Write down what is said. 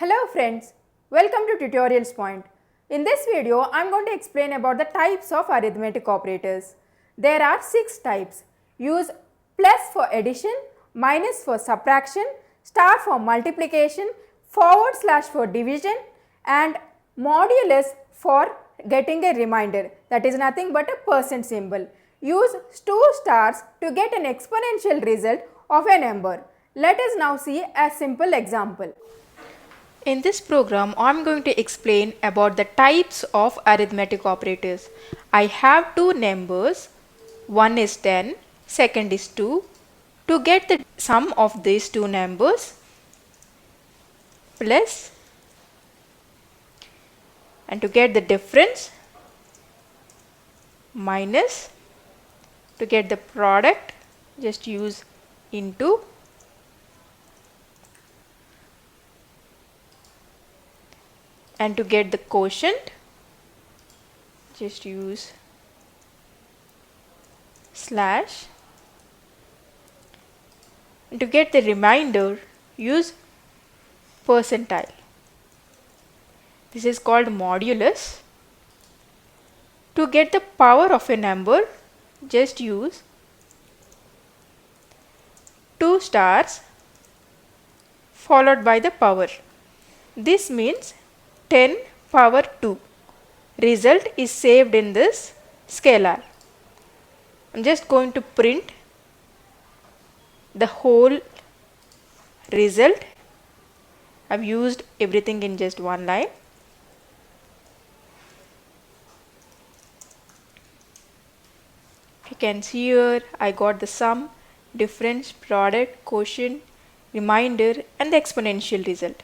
Hello friends, welcome to Tutorials Point. In this video, I am going to explain about the types of arithmetic operators. There are 6 types. Use plus for addition, minus for subtraction, star for multiplication, forward slash for division and modulus for getting a remainder, that is nothing but a percent symbol. Use 2 stars to get an exponential result of a number. Let us now see a simple example. In this program, I am going to explain about the types of arithmetic operators. I have two numbers, one is 10, second is 2. To get the sum of these two numbers, plus, and to get the difference, minus, to get the product, just use into, and to get the quotient, just use slash, and to get the remainder, use percentile. This is called modulus. To get the power of a number, just use 2 stars followed by the power. This means 10 power 2. Result is saved in this scalar. I am just going to print the whole result. I have used everything in just one line. You can see here I got the sum, difference, product, quotient, remainder and the exponential result.